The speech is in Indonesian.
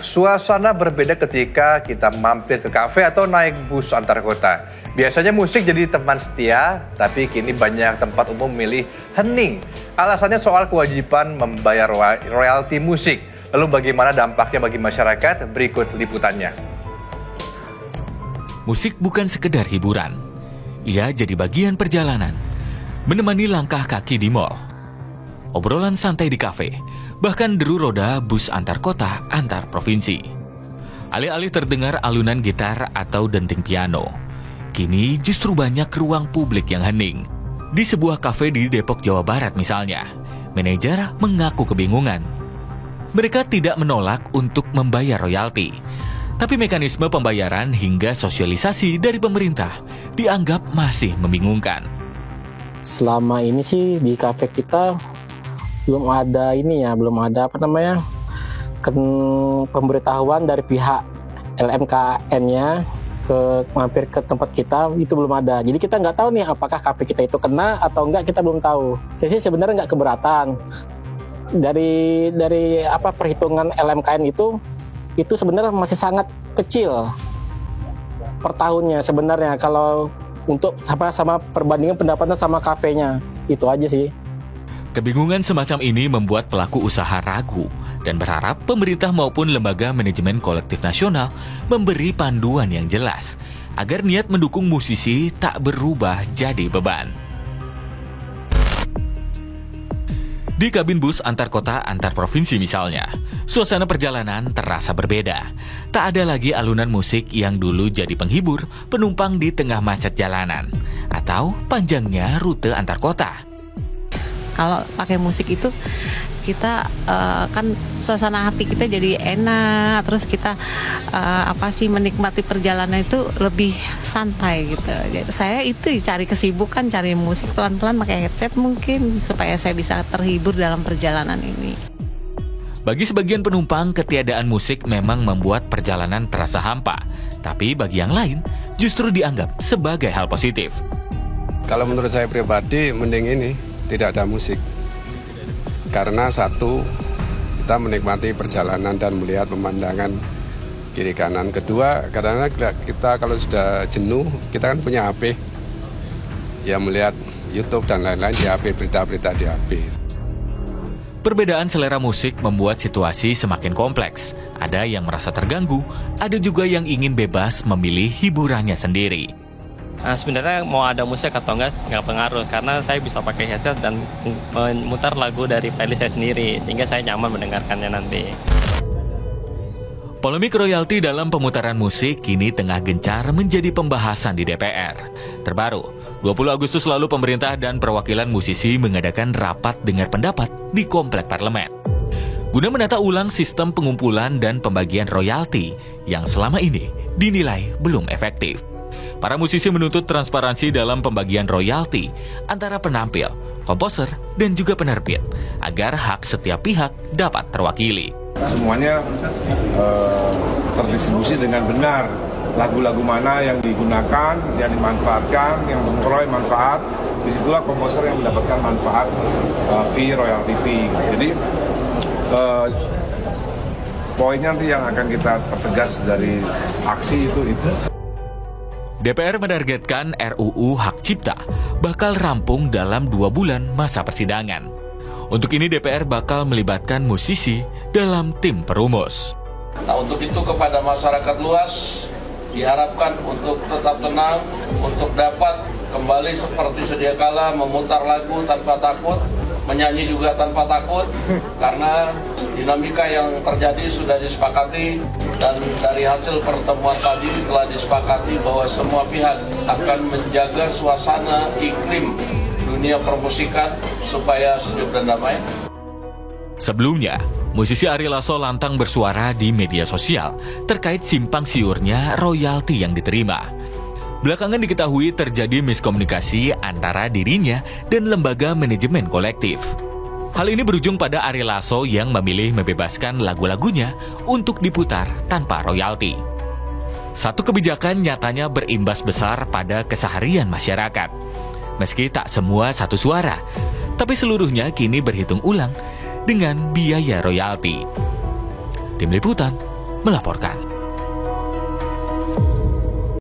Suasana berbeda ketika kita mampir ke kafe atau naik bus antar kota. Biasanya musik jadi teman setia, tapi kini banyak tempat umum memilih hening. Alasannya soal kewajiban membayar royalti musik. Lalu bagaimana dampaknya bagi masyarakat? Berikut liputannya. Musik bukan sekedar hiburan. Ia jadi bagian perjalanan, menemani langkah kaki di mal, obrolan santai di kafe, bahkan deru roda bus antar kota, antar provinsi. Alih-alih terdengar alunan gitar atau denting piano, kini justru banyak ruang publik yang hening. Di sebuah kafe di Depok, Jawa Barat misalnya, manajer mengaku kebingungan. Mereka tidak menolak untuk membayar royalti, tapi mekanisme pembayaran hingga sosialisasi dari pemerintah dianggap masih membingungkan. Selama ini sih di kafe kita belum ada pemberitahuan dari pihak LMKN-nya mampir ke tempat kita, itu belum ada. Jadi kita nggak tahu nih apakah kafe kita itu kena atau enggak, kita belum tahu. Saya sih sebenarnya nggak keberatan. Dari perhitungan LMKN itu sebenarnya masih sangat kecil per tahunnya sebenarnya kalau untuk sama perbandingan pendapatan sama kafenya. Itu aja sih. Kebingungan semacam ini membuat pelaku usaha ragu dan berharap pemerintah maupun lembaga manajemen kolektif nasional memberi panduan yang jelas agar niat mendukung musisi tak berubah jadi beban. Di kabin bus antar kota, antar provinsi misalnya, suasana perjalanan terasa berbeda. Tak ada lagi alunan musik yang dulu jadi penghibur penumpang di tengah macet jalanan, atau panjangnya rute antar kota. Kalau pakai musik itu kita kan suasana hati kita jadi enak, terus kita menikmati perjalanan itu lebih santai gitu. Jadi saya itu cari kesibukan, cari musik pelan-pelan pakai headset mungkin supaya saya bisa terhibur dalam perjalanan ini. Bagi sebagian penumpang, ketiadaan musik memang membuat perjalanan terasa hampa, tapi bagi yang lain justru dianggap sebagai hal positif. Kalau menurut saya pribadi, mending ini tidak ada musik. Karena satu, kita menikmati perjalanan dan melihat pemandangan kiri kanan. Kedua, kadang-kadang kita kalau sudah jenuh, kita kan punya HP. Ya melihat YouTube dan lain-lain di HP, berita-berita di HP. Perbedaan selera musik membuat situasi semakin kompleks. Ada yang merasa terganggu, ada juga yang ingin bebas memilih hiburannya sendiri. Nah, sebenarnya mau ada musik atau nggak pengaruh, karena saya bisa pakai headset dan memutar lagu dari playlist saya sendiri, sehingga saya nyaman mendengarkannya nanti. Polemik royalti dalam pemutaran musik kini tengah gencar menjadi pembahasan di DPR. Terbaru, 20 Agustus lalu pemerintah dan perwakilan musisi mengadakan rapat dengar pendapat di Komplek Parlemen, guna menata ulang sistem pengumpulan dan pembagian royalti yang selama ini dinilai belum efektif. Para musisi menuntut transparansi dalam pembagian royalti antara penampil, komposer, dan juga penerbit, agar hak setiap pihak dapat terwakili. Semuanya terdistribusi dengan benar. Lagu-lagu mana yang digunakan, yang dimanfaatkan, yang memperoleh manfaat, disitulah komposer yang mendapatkan manfaat fee, royalti fee. Jadi poinnya nanti yang akan kita pertegas dari aksi itu. DPR menargetkan RUU Hak Cipta bakal rampung dalam 2 bulan masa persidangan. Untuk ini DPR bakal melibatkan musisi dalam tim perumus. Nah, untuk itu kepada masyarakat luas diharapkan untuk tetap tenang, untuk dapat kembali seperti sedia kala memutar lagu tanpa takut, menyanyi juga tanpa takut, karena dinamika yang terjadi sudah disepakati, dan dari hasil pertemuan tadi telah disepakati bahwa semua pihak akan menjaga suasana iklim dunia permusikan supaya sejuk dan damai. Sebelumnya, musisi Ari Lasso lantang bersuara di media sosial terkait simpang siurnya royalti yang diterima. Belakangan diketahui terjadi miskomunikasi antara dirinya dan lembaga manajemen kolektif. Hal ini berujung pada Ari Lasso yang memilih membebaskan lagu-lagunya untuk diputar tanpa royalti. Satu kebijakan nyatanya berimbas besar pada keseharian masyarakat. Meski tak semua satu suara, tapi seluruhnya kini berhitung ulang dengan biaya royalti. Tim Liputan, melaporkan.